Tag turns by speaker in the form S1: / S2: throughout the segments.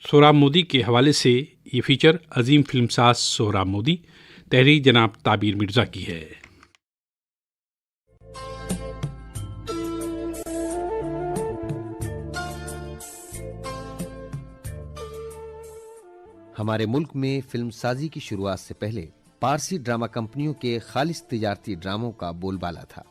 S1: सोहराब मोदी के हवाले से ये फीचर अजीम फिल्मसाज सोहराब मोदी, तहरीर जनाब ताबिर मिर्ज़ा की है।
S2: हमारे मुल्क में फिल्मसाजी की शुरुआत से पहले पारसी ड्रामा कंपनियों के खालिस तिजारती ड्रामों का बोलबाला था।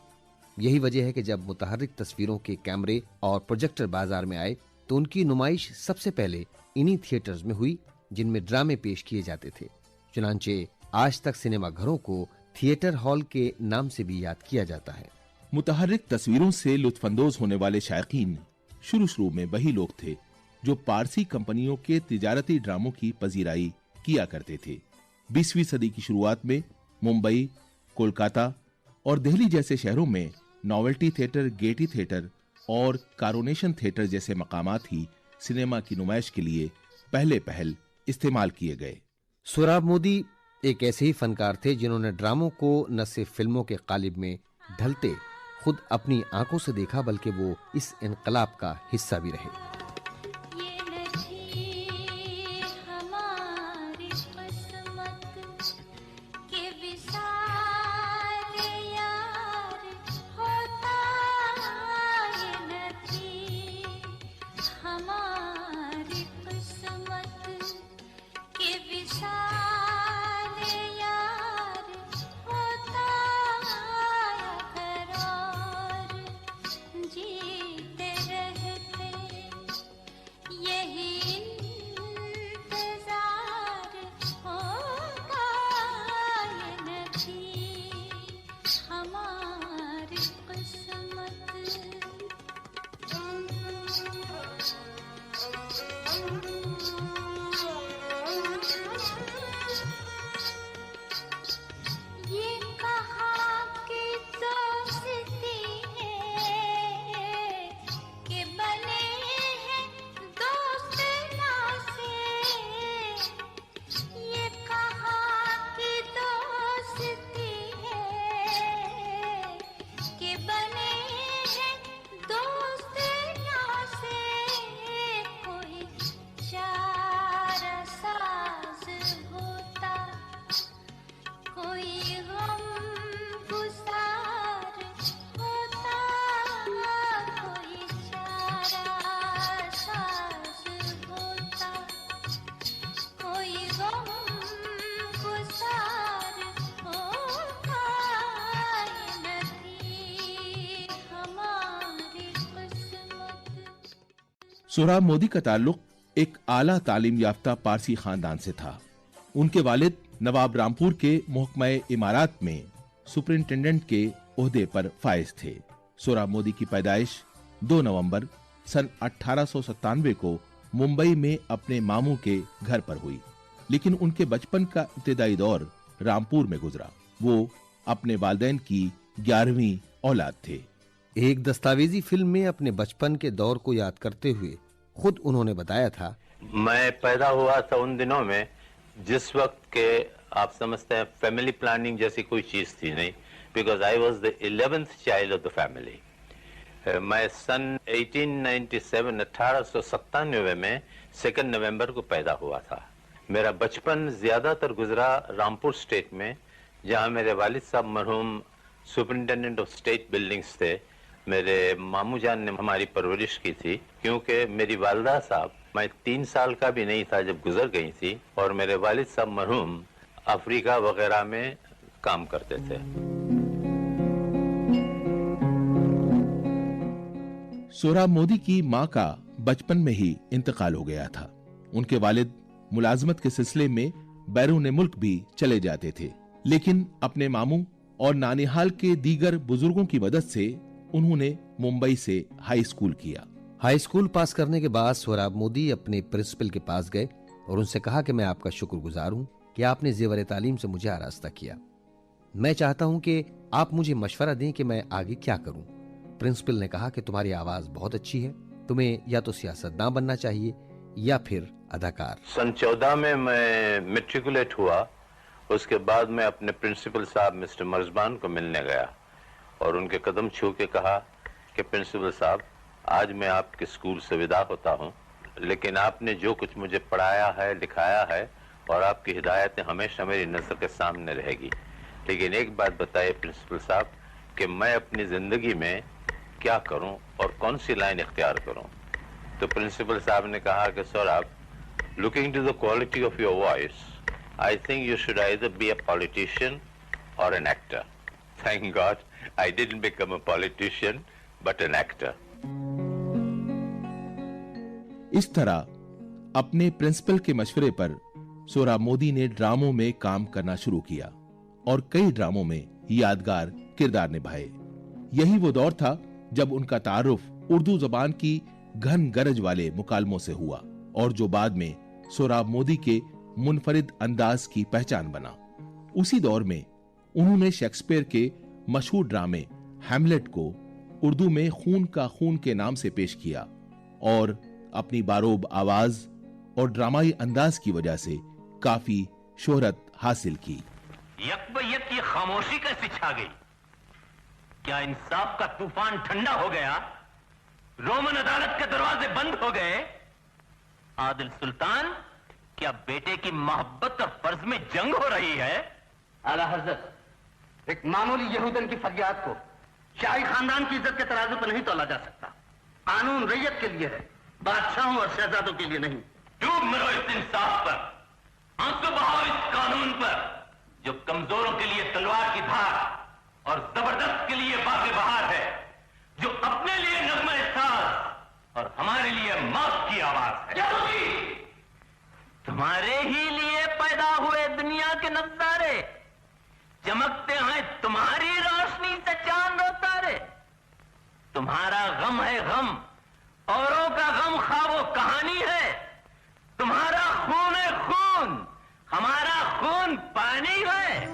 S2: यही वजह है कि जब मुतहर्रिक तस्वीरों के कैमरे और प्रोजेक्टर बाजार में आए तो उनकी नुमाइश सबसे पहले इन्हीं थिएटर्स में हुई जिनमें ड्रामे पेश किए जाते थे। चुनांचे आज तक सिनेमा घरों को थिएटर हॉल के नाम से भी याद किया जाता है।
S3: मुतहर्रिक तस्वीरों से लुत्फानंदोज होने वाले शायकीन शुरू में वही लोग थे जो पारसी कंपनियों के तिजारती ड्रामों की पजीराई किया करते थे। 20वीं सदी की शुरुआत में मुंबई, कोलकाता और दिल्ली जैसे शहरों में नोवेल्टी थिएटर, गेटी थिएटर और कारोनेशन थिएटर जैसे मकामात ही सिनेमा की नुमाइश के लिए पहले पहल इस्तेमाल किए गए।
S2: सोहराब मोदी एक ऐसे ही फनकार थे जिन्होंने ड्रामों को न सिर्फ फिल्मों के कालिब में ढलते खुद अपनी आंखों से देखा, बल्कि वो इस इनकलाब का हिस्सा भी रहे।
S3: सोहराब मोदी का ताल्लुक एक आला तालीम याफ्ता पारसी खानदान से था। उनके वालिद नवाब रामपुर के महकमा इमारात में सुपरिंटेंडेंट के ओहदे पर फाइज थे। सोहराब मोदी की पैदाइश 2 नवंबर सन 1897 को मुंबई में अपने मामू के घर पर हुई, लेकिन उनके बचपन का इब्तिदाई दौर रामपुर में गुजरा। वो अपने वालिदैन की 11वीं औलाद थे।
S2: एक दस्तावेजी फिल्म में अपने बचपन के दौर को याद करते हुए खुद उन्होंने बताया था,
S4: मैं पैदा हुआ था उन दिनों में जिस वक्त के आप समझते हैं फैमिली प्लानिंग जैसी कोई चीज थी नहीं, because I was the 11th child of the family. मैं सन 1897 में 2 नवंबर को पैदा हुआ था। मेरा बचपन ज्यादातर गुजरा रामपुर स्टेट में, जहां मेरे वालिद साहब मरहूम सुपरिंटेंडेंट ऑफ स्टेट बिल्डिंग्स थे। मेरे मामू जान ने हमारी परवरिश की थी, क्योंकि मेरी वालदा साहब, मैं 3 साल का भी नहीं था जब गुजर गई थी, और मेरे वालिद साहब मरहूम अफ्रीका वगैरह में काम करते थे।
S3: सोहराब मोदी की मां का बचपन में ही इंतकाल हो गया था। उनके वालिद मुलाजमत के सिलसिले में बैरून मुल्क भी चले जाते थे, लेकिन अपने मामू और नानिहाल के दीगर बुजुर्गों की मदद से उन्होंने मुंबई से हाई स्कूल किया।
S2: हाई स्कूल पास करने के बाद सोहराब मोदी अपने प्रिंसिपल के पास गए और उनसे कहा कि मैं आपका शुक्रगुजार हूं कि आपने जेवर तालीम से मुझे आरास्ता किया। मैं चाहता हूं कि आप मुझे मशवरा दें कि मैं आगे क्या करूं। प्रिंसिपल ने कहा कि तुम्हारी आवाज बहुत अच्छी है, तुम्हें या तो सियासतदान बनना चाहिए या फिर अदाकार।
S4: सन 14 में मैं मेट्रिकुलेट हुआ। उसके बाद मैं अपने प्रिंसिपल साहब मिस्टर मर्जबान को मिलने गया और उनके कदम छू के कहा कि प्रिंसिपल साहब, आज मैं आपके स्कूल से विदा होता हूं, लेकिन आपने जो कुछ मुझे पढ़ाया है, लिखाया है और आपकी हिदायतें हमेशा मेरी नज़र के सामने रहेगी। लेकिन एक बात बताइए प्रिंसिपल साहब कि मैं अपनी ज़िंदगी में क्या करूं और कौन सी लाइन इख्तियार करूं? तो प्रिंसिपल साहब ने कहा कि सर आप looking to the quality of your voice I think you should either be a politician और an actor. Thank God I didn't become a politician but an actor.
S3: इस तरह अपने प्रिंसिपल के मशवरे पर सोहराब मोदी ने ड्रामों में काम करना शुरू किया और कई ड्रामों में यादगार किरदार निभाए। यही वो दौर था जब उनका तारुफ उर्दू जबान की घन गरज वाले मुकालमों से हुआ और जो बाद में सोहराब मोदी के मुनफरिद अंदाज की पहचान बना। उसी दौर में उन्होंने शेक्सपियर के मशहूर ड्रामे हैमलेट को उर्दू में खून का खून के नाम से पेश किया और अपनी बारोब आवाज और ड्रामाई अंदाज की वजह से काफी शोहरत हासिल की।
S5: यकबयक की खामोशी कैसी छा गई? क्या इंसाफ का तूफान ठंडा हो गया? रोमन अदालत के दरवाजे बंद हो गए? आदिल सुल्तान, क्या बेटे की मोहब्बत और फर्ज में जंग हो रही है?
S6: आला हजरत, एक मामूली यहूदन की फरियाद को शाही खानदान की इज्जत के तराजू पर नहीं तोला जा सकता। कानून रैयत के लिए है, बादशाहों और शहजादों के लिए नहीं।
S5: डूब मरो इस इंसाफ पर, आंसू बहाओ इस कानून पर जो कमजोरों के लिए तलवार की धार और जबरदस्त के लिए बागे बहार है, जो अपने लिए नगमा साज और हमारे लिए मौत की आवाज है। तुम्हारे ही लिए पैदा हुए दुनिया के नजारे, चमकते हैं तुम्हारी रोशनी से चांद और तारे। तुम्हारा गम है गम, औरों का गम ख्वाबो कहानी है। तुम्हारा खून है खून, हमारा खून पानी है।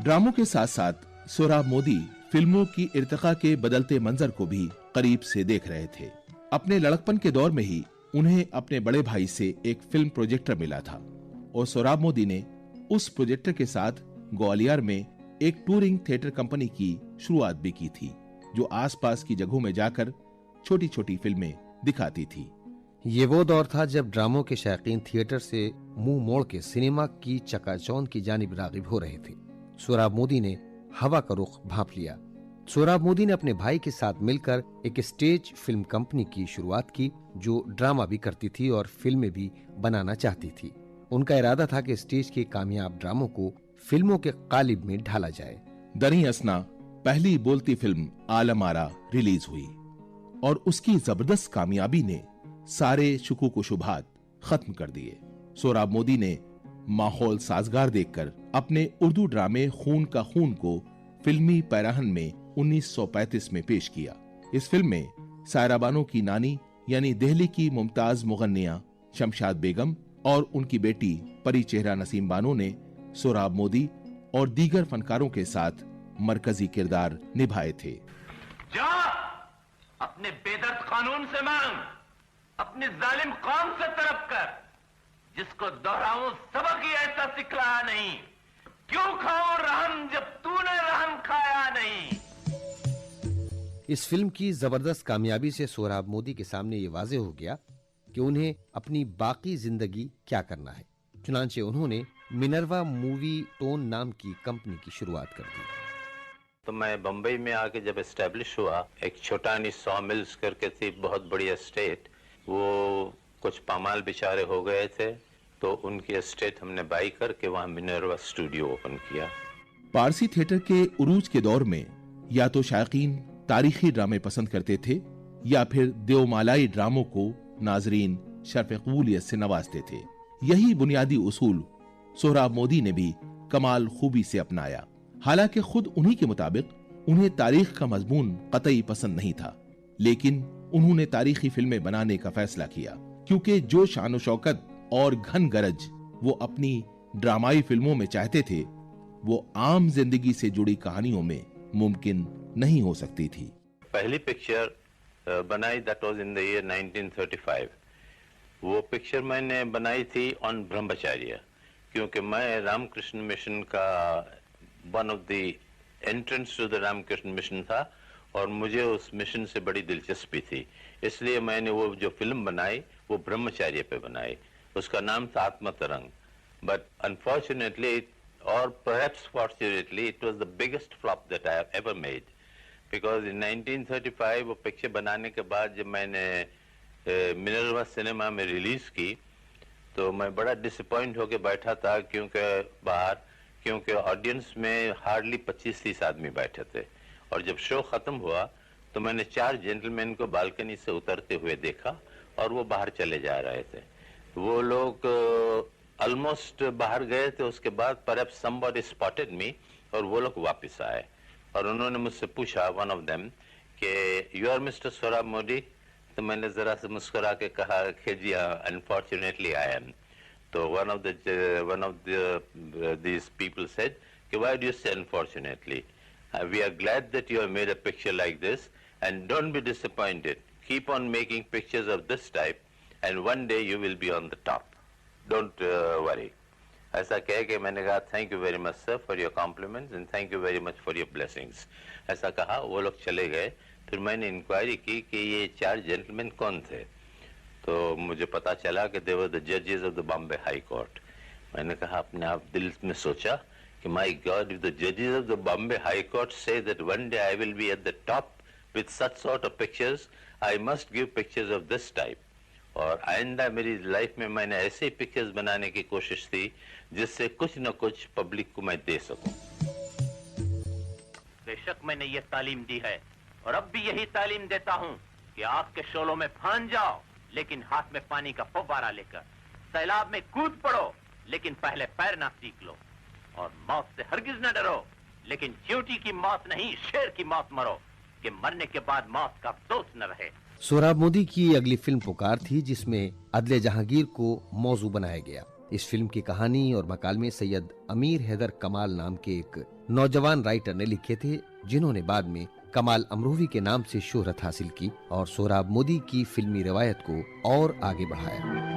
S3: ड्रामों के साथ साथ सोहराब मोदी फिल्मों की इर्तिका के बदलते मंजर को भी करीब से देख रहे थे। अपने लड़कपन के दौर में ही उन्हें अपने बड़े भाई से एक फिल्म प्रोजेक्टर मिला था और सोहराब मोदी ने उस प्रोजेक्टर के साथ ग्वालियर में एक टूरिंग थिएटर कंपनी की शुरुआत भी की थी, जो आसपास की जगहों में जाकर छोटी छोटी फिल्में दिखाती थी।
S2: ये वो दौर था जब ड्रामों के शौकीन थिएटर से मुंह मोड़ के सिनेमा की चकाचौंध की जानिब रागिब हो रहे थे। सोहराब मोदी ने हवा का रुख भांप लिया। सोहराब मोदी ने अपने भाई के साथ मिलकर एक स्टेज फिल्म कंपनी की शुरुआत की, जो ड्रामा भी करती थी और फिल्में भी बनाना चाहती थी। उनका इरादा था कि स्टेज के कामयाब ड्रामों को फिल्मों के कालिब में ढाला जाए।
S3: दरी असना पहली बोलती फिल्म आलम आरा रिलीज हुई और उसकी जबरदस्त कामयाबी ने सारे शुकूक व शुबहात खत्म कर दिए। सोहराब मोदी ने माहौल साजगार देखकर अपने उर्दू ड्रामे खून का खून को फिल्मी पैराहन में 1935 में पेश किया। इस फिल्म में सायरा बानो की नानी यानी दिल्ली की मुमताज मुगन्निया शमशाद बेगम और उनकी बेटी परी चेहरा नसीम बानो ने सोहराब मोदी और दीगर फनकारों के साथ मरकजी किरदार निभाए थे।
S5: जा अपने बेदर्द कानून से मांग, अपनी जालिम कौम से तरफ कर, जिसको दोहराऊं सबक ही ऐसा सिखलाया नहीं। क्यों खाऊं रहम जब तूने रहम खाया नहीं।
S2: इस फिल्म की जबरदस्त कामयाबी से सोहराब मोदी के सामने ये वाज़ेह हो गया कि उन्हें अपनी बाकी जिंदगी क्या करना है। चुनांचे उन्होंने मिनर्वा मूवी टोन नाम की कंपनी की शुरुआत कर दी।
S4: तो मैं बम्बई में आके जब एस्टेब्लिश हुआ, एक छोटानी 100 मिल्स करके थी, बहुत बड़ी एस्टेट, वो कुछ पामाल बेचारे हो गए थे, तो उनकी एस्टेट हमने बाई करके वहाँ मिनर्वा स्टूडियो ओपन किया।
S3: पारसी थिएटर के उरूज के दौर में या तो शायकीन तारीखी ड्रामे पसंद करते थे या फिर देवमालाई ड्रामों को नाजरीन शर्फ कबूलियत से नवाजते थे। यही बुनियादी उसूल सोहराब मोदी ने भी कमाल खूबी से अपनाया। हालांकि खुद उन्हीं के मुताबिक उन्हें तारीख का मजमून कतई पसंद नहीं था, लेकिन उन्होंने तारीखी फिल्में बनाने का फैसला किया क्योंकि जो शान शौकत और घन गरज वो अपनी ड्रामाई फिल्मों में चाहते थे, वो आम जिंदगी से जुड़ी कहानियों में मुमकिन नहीं हो सकती थी।
S4: पहली पिक्चर बनाई that was in the year 1935। वो पिक्चर मैंने बनाई थी ऑन ब्रह्मचार्य, क्योंकि मैं रामकृष्ण मिशन का one of the entrance to the Ramakrishna Mission था और मुझे उस मिशन से बड़ी दिलचस्पी थी। इसलिए मैंने वो जो फिल्म बनाई वो ब्रह्मचर्य पे बनाई, उसका नाम था आत्मतरंग। But unfortunately or perhaps fortunately it was the biggest flop that I have ever made, because in 1935 वो पिक्चर बनाने के बाद जब मैंने मिनर्वा सिनेमा में रिलीज की तो मैं बड़ा डिसअपॉइंट होकर बैठा था, क्योंकि ऑडियंस में हार्डली 25-30 आदमी बैठे थे। और जब शो खत्म हुआ तो मैंने 4 जेंटलमैन को बालकनी से उतरते हुए देखा और वो बाहर चले जा रहे थे। वो लोग ऑलमोस्ट बाहर गए थे, उसके बाद परहैप्स समबडी स्पॉटेड मी और वो लोग वापस आए और उन्होंने मुझसे पूछा, वन ऑफ देम, कि you are mister Sohrab Modi? तो मैंने जरा से मुस्कुरा के कहा कि जी हाँ, अनफॉर्चुनेटली आई एम। तो one of these people said कि why do you say unfortunately, we are glad that you have made a picture like this and don't be disappointed, keep on making pictures of this type and one day you will be on the top, don't worry. ऐसा कह के मैंने कहा thank you very much sir for your compliments and thank you very much for your blessings. ऐसा कहा, वो लोग चले गए। फिर मैंने इंक्वायरी की कि ये 4 जेंटलमैन कौन थे, तो मुझे पता चला कि दे वर द जजेस of the Bombay high court. मैंने कहा, अपने आप दिल में सोचा कि माय गॉड, इफ द जजेस of the Bombay high court say that one day I will be at the top with such sort of pictures, I must give pictures of this type. और आइंदा मेरी लाइफ में मैंने ऐसे pictures बनाने की कोशिश थी जिससे कुछ न कुछ पब्लिक को मैं दे सकूं।
S5: बेशक मैंने ये तालीम दी है और अब भी यही तालीम देता हूँ कि आग के शोलों में फान जाओ, लेकिन हाथ में पानी का फव्वारा लेकर। सैलाब में कूद पड़ो, लेकिन पहले तैरना सीख लो। और मौत से हरगिज न डरो, लेकिन चींटी की मौत नहीं, शेर की मौत मरो, कि मरने के बाद मौत का अफसोस न रहे।
S2: सोहराब मोदी की अगली फिल्म पुकार थी, जिसमें अदले जहांगीर को मौजू बनाया गया। इस फिल्म की कहानी और मकालमे सैयद अमीर हैदर कमाल नाम के एक नौजवान राइटर ने लिखे थे, जिन्होंने बाद में कमाल अमरोही के नाम से शोहरत हासिल की और सोहराब मोदी की फिल्मी रिवायत को और आगे बढ़ाया।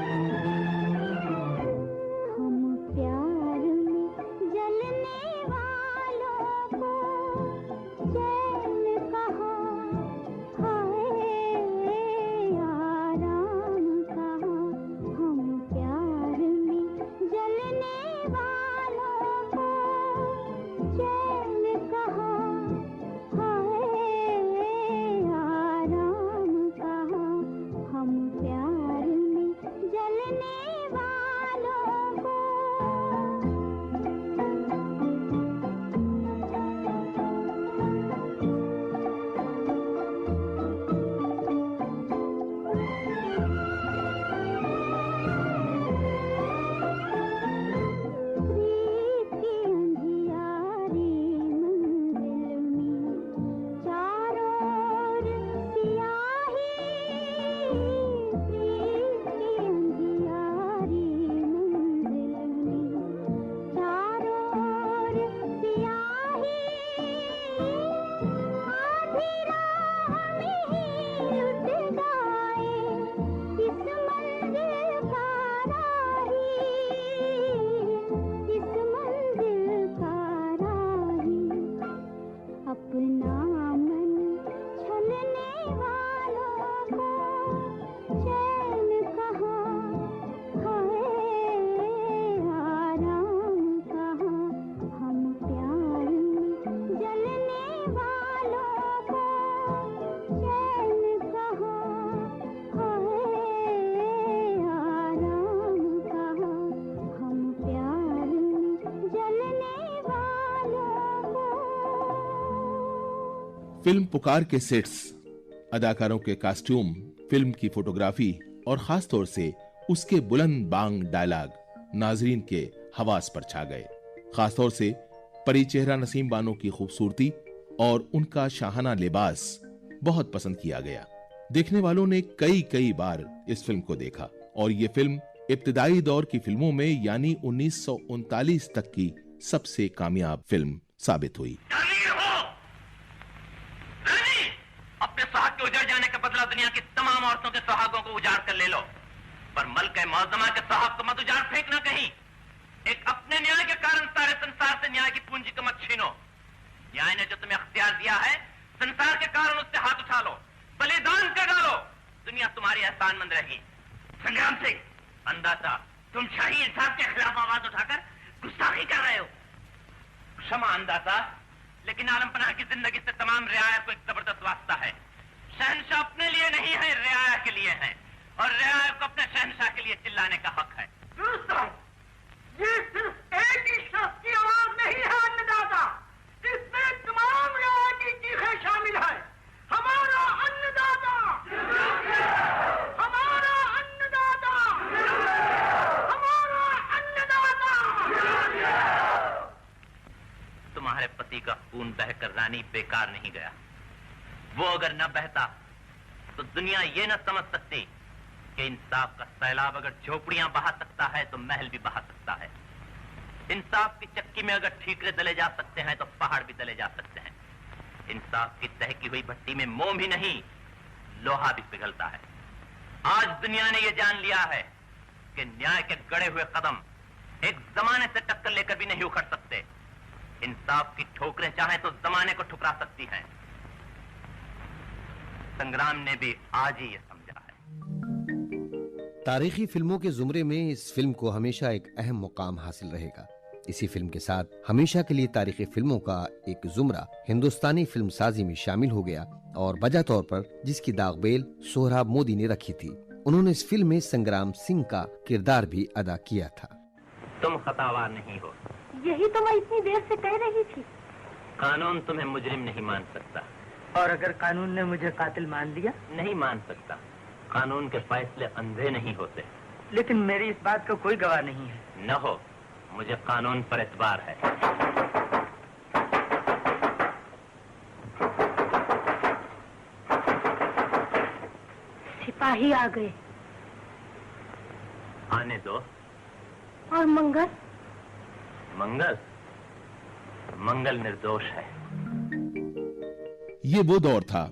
S3: फिल्म पुकार के सेट्स, अदाकारों के कॉस्ट्यूम, फिल्म की फोटोग्राफी और खास तौर से उसके बुलंद बांग डायलॉग नाजरीन के हवास पर छा गए। खासतौर से परी चेहरा नसीम बानो की खूबसूरती और उनका शाहाना लिबास बहुत पसंद किया गया। देखने वालों ने कई बार इस फिल्म को देखा और ये फिल्म इब्तिदाई दौर की फिल्मों में यानी 1939 तक की सबसे कामयाब फिल्म साबित हुई।
S5: अपने सुहाग के उजड़ जाने का बदला दुनिया की तमाम औरतों के सुहागों को उजाड़ कर ले लो, पर मलके मौजमा के सुहाग को मत उजाड़ फेंकना कहीं। एक अपने न्याय के कारण सारे संसार से न्याय की पूंजी को मत छीनो। न्याय ने जो तुम्हें अख्तियार दिया है, संसार के कारण उससे हाथ उठा लो, बलिदान कर डालो, दुनिया तुम्हारी एहसानमंद रहेगी। संग्राम सिंह, अंदाता, तुम शाही इंसाफ के खिलाफ आवाज उठाकर गुस्ताखी कर रहे हो। क्षमा अंदाता, लेकिन आलम पनाह की जिंदगी से तमाम रियाया को एक जबरदस्त वास्ता है। शहनशाह अपने लिए नहीं है, रियाया के लिए है, और रियाया को अपने शहनशाह के लिए चिल्लाने का हक है।
S6: ये सिर्फ एक ही शख्स की आवाज नहीं है अन्नदाता, इसमें तमाम रियाया की चीखें शामिल है। हमारा अन्नदाता, हमारा अन्नदाता, हमारा अन्नदाता।
S5: तुम्हारे पति का खून बहकर रानी बेकार नहीं गया। वो अगर न बहता तो दुनिया ये न समझ सकती कि इंसाफ का सैलाब अगर झोपड़ियां बहा सकता है तो महल भी बहा सकता है। इंसाफ की चक्की में अगर ठीकरे दले जा सकते हैं तो पहाड़ भी दले जा सकते हैं। इंसाफ की दहकी हुई भट्टी में मोम ही नहीं, लोहा भी पिघलता है। आज दुनिया ने यह जान लिया है कि न्याय के गड़े हुए कदम एक जमाने से टक्कर लेकर भी नहीं उखड़ सकते। इंसाफ की ठोकरें चाहे तो जमाने को ठुकरा सकती हैं। संग्राम ने भी आज ही यह समझा है।
S2: तारीखी फिल्मों के जुमरे में इस फिल्म को हमेशा एक अहम मुकाम हासिल रहेगा। इसी फिल्म के साथ हमेशा के लिए तारीखी फिल्मों का एक जुमरा हिंदुस्तानी फिल्म साजी में शामिल हो गया और वजह तौर पर जिसकी दागबेल सोहराब मोदी ने रखी थी। उन्होंने इस फिल्म में संग्राम सिंह का किरदार भी अदा किया था।
S5: तुम खतावार नहीं हो,
S7: यही तो मैं इतनी देर से कह रही थी।
S5: कानून तुम्हें मुजरिम नहीं मान सकता।
S6: और अगर कानून ने मुझे कातिल मान लिया?
S5: नहीं मान सकता। कानून के फैसले अंधे नहीं होते।
S6: लेकिन मेरी इस बात का कोई गवाह नहीं है।
S5: न हो, मुझे कानून पर एतबार है।
S7: सिपाही आ गए।
S5: आने दो।
S7: और मंगल?
S5: मंगल निर्दोष है।
S3: ये वो दौर था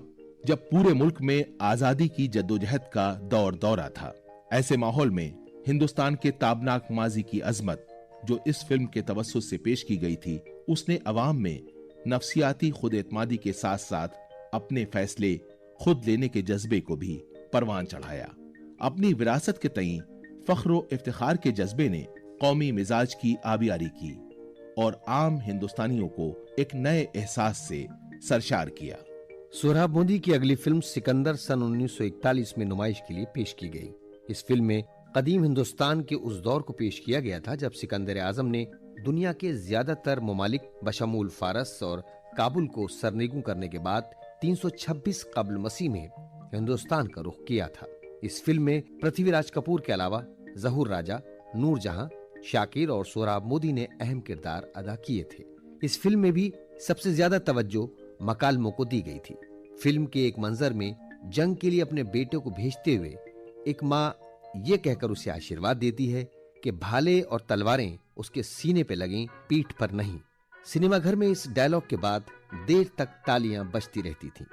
S3: जब पूरे मुल्क में आजादी की जद्दोजहद का दौरा था। ऐसे माहौल में हिंदुस्तान के ताबनाक माजी की अजमत जो इस फिल्म के तवस्सुत से पेश की गई थी, उसने अवाम में नफ्सियाती खुद एतमादी के साथ साथ अपने फैसले खुद लेने के जज्बे को भी परवान चढ़ाया। अपनी विरासत के तईं फख्र व इफ्तिखार के जज्बे ने कौमी मिजाज की आबियारी की और आम हिंदुस्तानियों को एक नए एहसास से सरशार किया।
S2: सोहराब मोदी की अगली फिल्म सिकंदर सन 1941 में नुमाइश के लिए पेश की गई। इस फिल्म में कदीम हिंदुस्तान के उस दौर को पेश किया गया था जब सिकंदर आजम ने दुनिया के ज्यादातर ममालिक बशमूल फारस और काबुल को सरनेगू करने के बाद 326 कब्ल मसीह में हिंदुस्तान का रुख किया था। इस फिल्म में पृथ्वीराज कपूर के अलावा जहूर राजा, नूरजहां, शाकिर और सोहराब मोदी ने अहम किरदार अदा किए थे। इस फिल्म में भी सबसे ज्यादा तवज्जो मकालमों को दी गई थी। फिल्म के एक मंजर में जंग के लिए अपने बेटे को भेजते हुए एक माँ ये कहकर उसे आशीर्वाद देती है कि भाले और तलवारें उसके सीने पे लगें, पीठ पर नहीं। सिनेमाघर में इस डायलॉग के बाद देर तक तालियां बजती रहती थीं।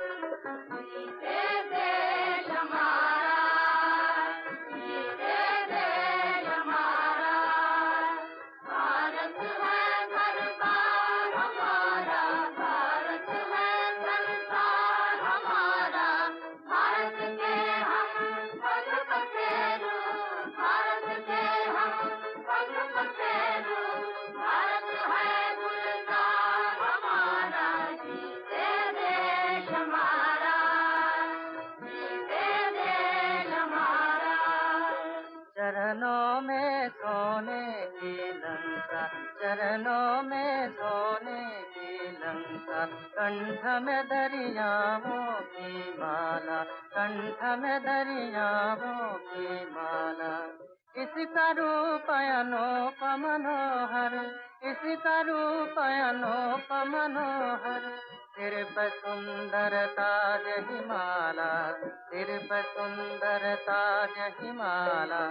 S6: चरणों में सोने की लंका, चरणों में सोने की लंका, कंठ में दरियाओं की माला, कंठ में दरियाओं की माला। इसका रूप अनोप मनोहर, इसका रूप अनोप मनोहर, सिर पर सुंदर ताज हिमाला, सिर पर सुंदर ताज हिमाला।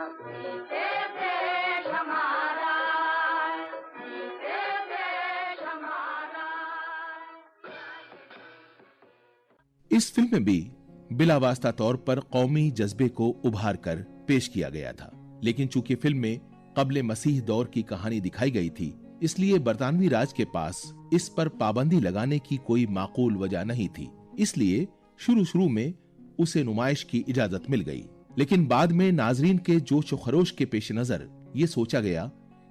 S3: इस फिल्म में भी बिलावास्ता तौर पर कौमी जज्बे को उभार कर पेश किया गया था, लेकिन चूंकि फिल्म में कब्ले मसीह दौर की कहानी दिखाई गई थी, इसलिए बरतानवी राज के पास इस पर पाबंदी लगाने की कोई माकूल वजह नहीं थी। इसलिए शुरू में उसे नुमाइश की इजाजत मिल गई। लेकिन बाद में नाजरीन के जोश व खरोश के पेश नजर ये सोचा गया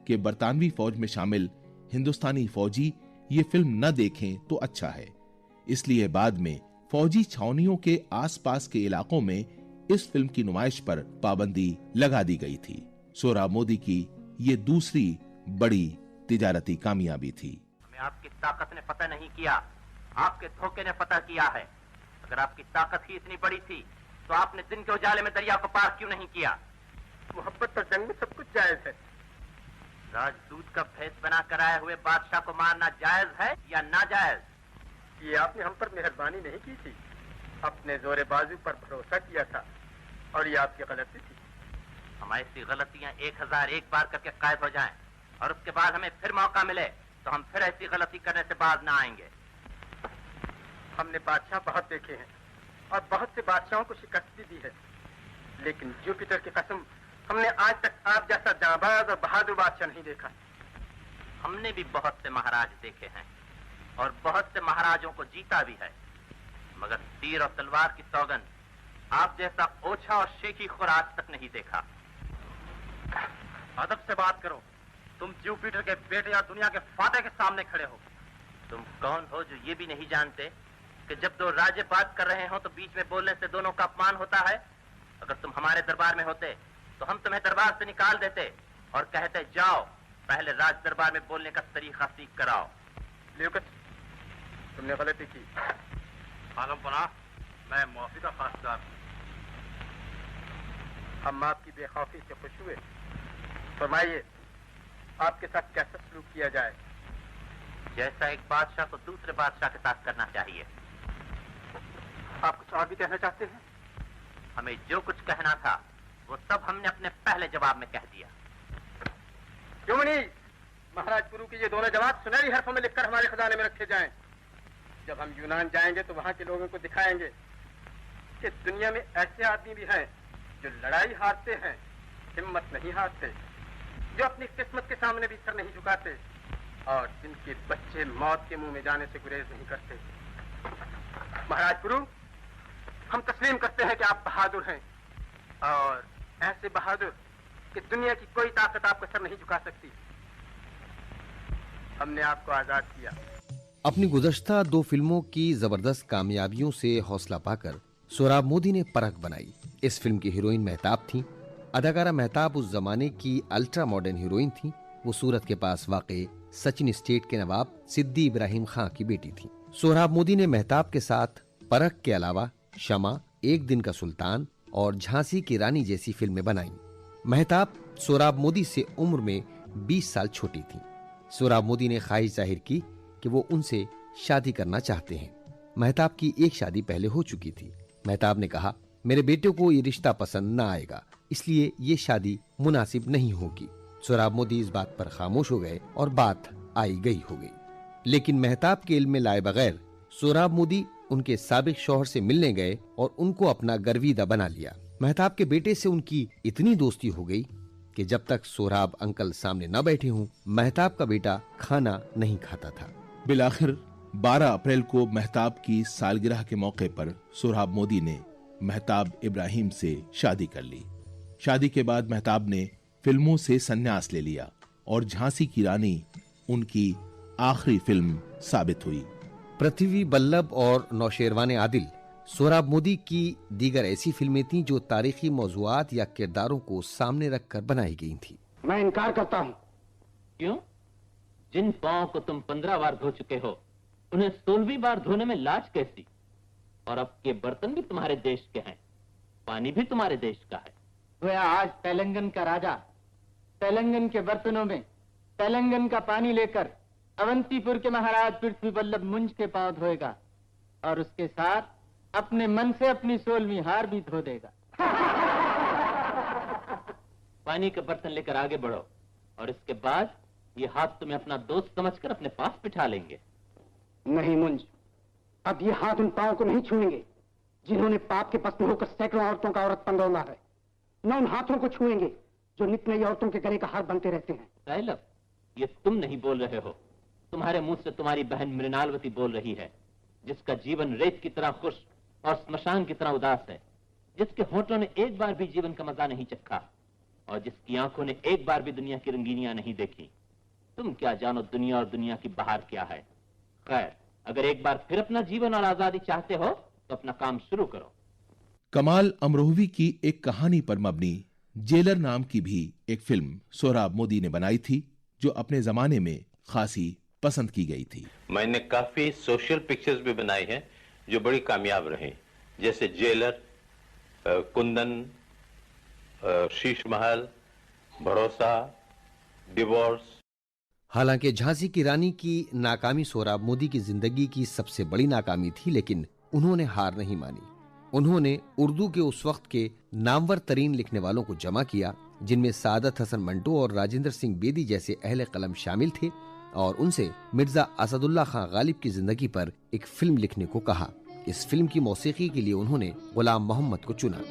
S3: कि बरतानवी फौज में शामिल हिंदुस्तानी फौजी ये फिल्म न देखें तो अच्छा है। इसलिए बाद में फौजी छावनियों के आसपास के इलाकों में इस फिल्म की नुमाइश पर पाबंदी लगा दी गई थी। सोहराब मोदी की ये दूसरी बड़ी तिजारती कामयाबी थी।
S6: हमें आपकी ताकत ने पता नहीं किया, आपके धोखे ने पता किया है। अगर आपकी ताकत ही इतनी बड़ी थी तो आपने दिन के उजाले में दरिया को पार क्यों नहीं किया? मोहब्बत और जंग में सब कुछ जायज है। राजदूत का भेष बना कर आए हुए बादशाह को मारना जायज है या नाजायज? ये आपने हम पर मेहरबानी नहीं की थी, अपने जोरे बाजू पर भरोसा किया था और ये आपकी गलती थी। हम ऐसी गलतियां 1001 बार करके कायद हो जाएं और उसके बाद हमें फिर मौका मिले तो हम फिर ऐसी गलती करने से बाज ना आएंगे। हमने बादशाह बहुत देखे हैं और बहुत से बादशाहों को शिकस्त भी दी है, लेकिन जुपिटर की कसम हमने आज तक आप जैसा जाबाज और बहादुर बादशाह नहीं देखा। हमने भी बहुत से महाराज देखे हैं और बहुत से महाराजों को जीता भी है, मगर तीर और तलवार की सौगंध आप जैसा ओछा और शेखी खुर आज तक नहीं देखा। अदब से बात करो, तुम जुपिटर के बेटे या दुनिया के फाते के सामने खड़े हो। तुम कौन हो जो ये भी नहीं जानते कि जब दो राजे बात कर रहे हो तो बीच में बोलने से दोनों का अपमान होता है? अगर तुम हमारे दरबार में होते तो हम तुम्हें दरबार से निकाल देते और कहते जाओ पहले राज दरबार में बोलने का तरीका सीख कर आओ। ल्यूकस, तुमने गलती की। आलम पनाह, मैं मुआफी का खासदार हूं। हम आपकी बेखौफी से खुश हुए। फरमाइए, आपके साथ कैसा सलूक किया जाए? जैसा एक बादशाह को दूसरे बादशाह के साथ करना चाहिए। आप कुछ और भी कहना चाहते हैं? हमें जो कुछ कहना था वो सब हमने अपने पहले जवाब में कह दिया। क्यों नहीं? महाराज पुरु के ये दोनों जवाब सुनहरी हरफों में लिखकर हमारे खजाने में रखे जाएं। जब हम यूनान जाएंगे तो वहां के लोगों को दिखाएंगे कि दुनिया में ऐसे आदमी भी हैं जो लड़ाई हारते हैं, हिम्मत नहीं हारते, जो अपनी किस्मत के सामने भी सर नहीं झुकाते और जिनके बच्चे मौत के मुंह में जाने से गुरेज नहीं करते। महाराज पुरु, हम तस्लीम करते हैं कि आप बहादुर हैं और ऐसे बहादुर कि दुनिया की कोई ताकत आपका सर नहीं झुका सकती। हमने आपको आजाद किया।
S2: अपनी गुज़श्ता 2 फिल्मों की जबरदस्त कामयाबियों से हौसला पाकर सोहराब मोदी ने परख बनाई। इस फिल्म की हीरोइन महताब थी। अदाकारा महताब उस जमाने की अल्ट्रा मॉडर्न हीरोइन थी। वो सूरत के पास वाक़े सचिन स्टेट के नवाब सिद्दी इब्राहिम खां की बेटी थी। सोहराब मोदी ने महताब के साथ परख के अलावा शमा, एक दिन का सुल्तान और झांसी की रानी जैसी फिल्में बनाई। महताब सोहराब मोदी से उम्र में 20 साल छोटी थी। सोहराब मोदी ने ख्वाहिश जाहिर की कि वो उनसे शादी करना चाहते हैं। महताब की एक शादी पहले हो चुकी थी। महताब ने कहा, मेरे बेटे को ये रिश्ता पसंद न आएगा, इसलिए ये शादी मुनासिब नहीं होगी। सोहराब मोदी इस बात पर खामोश हो गए और बात आई गई हो गई। लेकिन महताब के इल्म में लाए बगैर सोहराब मोदी उनके साबिक शौहर से मिलने गए और उनको अपना गर्विदा बना लिया। महताब के बेटे से उनकी इतनी दोस्ती हो गई कि जब तक सोहराब अंकल सामने न बैठे हों, महताब का बेटा खाना नहीं खाता था।
S3: बिलाखिर 12 अप्रैल को महताब की सालगिरह के मौके पर सोहराब मोदी ने महताब इब्राहिम से शादी कर ली। शादी के बाद महताब ने फिल्मों से संन्यास ले लिया और झांसी की रानी उनकी आखिरी फिल्म साबित हुई।
S2: पृथ्वी बल्लभ और नौशेरवाने आदिल सोहराब मोदी की दीगर ऐसी फिल्में थीं जो तारीखी मौज़ूआत या किरदारों को सामने रखकर बनाई गई थी।
S6: मैं इनकार करता हूँ।
S8: क्यों? जिन पांव को तुम 15 बार धो चुके हो उन्हें 16वीं बार धोने में लाज कैसी? और अब के बर्तन भी तुम्हारे देश के हैं, पानी भी तुम्हारे देश का है।
S9: गोया आज तेलंगन का राजा तेलंगन के बर्तनों में तेलंगन का पानी लेकर अवंतीपुर के महाराज पृथ्वी बल्लभ मुंज के पांव धोएगा और उसके साथ अपने मन से अपनी 16वीं हार भी धो देगा।
S8: पानी का बर्तन लेकर आगे बढ़ो और इसके बाद ये हाथ तुम्हें अपना दोस्त समझकर अपने पास बिठा लेंगे।
S9: नहीं मुंज, अब ये हाथ उन पांव को नहीं छुएंगे जिन्होंने पाप के पस्त होकर सैकड़ों औरतों का औरतपन रौंदा है। न उन हाथों को छुएंगे जो नित नई औरतों के गले का हार बनते रहते हैं।
S8: साइलब, ये तुम नहीं बोल रहे हो, तुम्हारे मुंह से तुम्हारी बहन मृणालवती बोल रही है, जिसका जीवन रेत की तरह खुश और स्मशान की तरह उदास है, जिसके होठों ने एक बार भी जीवन का मजा नहीं चखा और जिसकी आंखों ने एक बार भी दुनिया की रंगीनियां नहीं देखी। तुम क्या जानो दुनिया और दुनिया की बाहर क्या है। खैर, अगर एक बार फिर अपना जीवन और आजादी चाहते हो तो अपना काम शुरू करो।
S3: कमाल अमरोहवी की एक कहानी पर मबनी जेलर नाम की भी एक फिल्म सोहराब मोदी ने बनाई थी, जो अपने जमाने में खासी पसंद की गई थी।
S4: मैंने काफी सोशल पिक्चर्स भी बनाई हैं जो बड़ी कामयाब रही, जैसे जेलर, कुंदन, शीश महल, भरोसा, डिवोर्स।
S2: हालांकि झांसी की रानी की नाकामी सोहराब मोदी की जिंदगी की सबसे बड़ी नाकामी थी, लेकिन उन्होंने हार नहीं मानी। उन्होंने उर्दू के उस वक्त के नामवर तरीन लिखने वालों को जमा किया, जिनमें सादत हसन मंटो और राजेंद्र सिंह बेदी जैसे अहले कलम शामिल थे, और उनसे मिर्जा असदुल्ला खां गालिब की जिंदगी पर एक फिल्म लिखने को कहा। इस फिल्म की मौसीकी के लिए उन्होंने गुलाम मोहम्मद को चुना।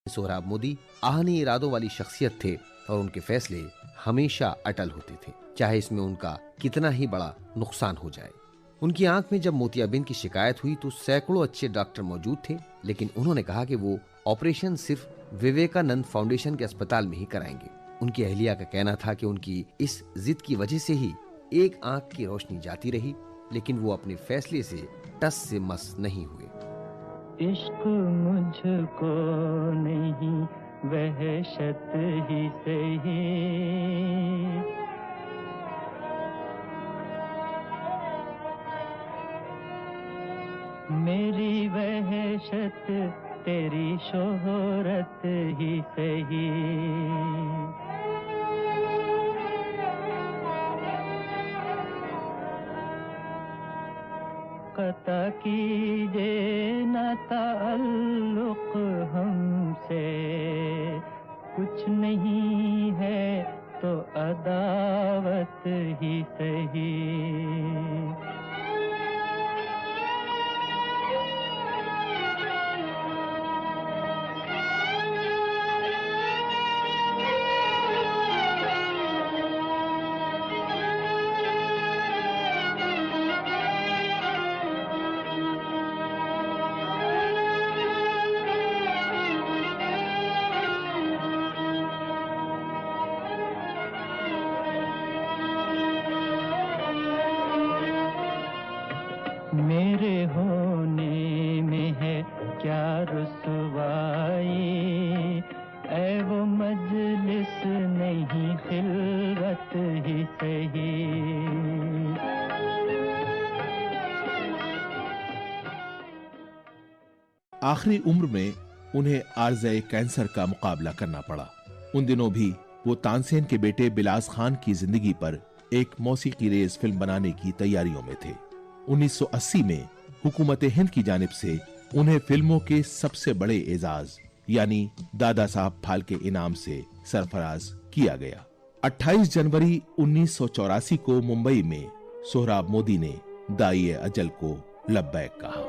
S2: सोहराब मोदी आहनी इरादों वाली शख्सियत थे और उनके फैसले हमेशा अटल होते थे, चाहे इसमें उनका कितना ही बड़ा नुकसान हो जाए। उनकी आंख में जब मोतियाबिंद की शिकायत हुई तो सैकड़ों अच्छे डॉक्टर मौजूद थे, लेकिन उन्होंने कहा कि वो ऑपरेशन सिर्फ विवेकानंद फाउंडेशन के अस्पताल में ही कराएंगे। उनकी अहलिया का कहना था कि उनकी इस जिद की वजह से ही एक आंख की रोशनी जाती रही, लेकिन वो अपने फैसले से टस से मस नहीं हुए।
S10: इश्क मुझको नहीं वहशत ही सही, मेरी वहशत तेरी शोहरत ही सही। कता कीजे न ताल्लुक हमसे, कुछ नहीं है तो अदावत ही सही। मेरे होने में है क्या रुसवाई, ऐ वो मजलिस नहीं खिलवत ही सही।
S3: आखिरी उम्र में उन्हें आर्ज़े कैंसर का मुकाबला करना पड़ा। उन दिनों भी वो तानसेन के बेटे बिलास खान की जिंदगी पर एक मौसीकी रेज फिल्म बनाने की तैयारियों में थे। 1980 में हुकूमत हिंद की जानिब से उन्हें फिल्मों के सबसे बड़े एजाज यानी दादा साहब फाल्के इनाम से सरफराज किया गया। 28 जनवरी 1984 को मुंबई में सोहराब मोदी ने दाई अजल को लब्बैक कहा।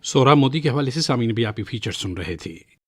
S1: सोहराब मोदी के हवाले से सामीन भी आप ये फीचर सुन रहे थे।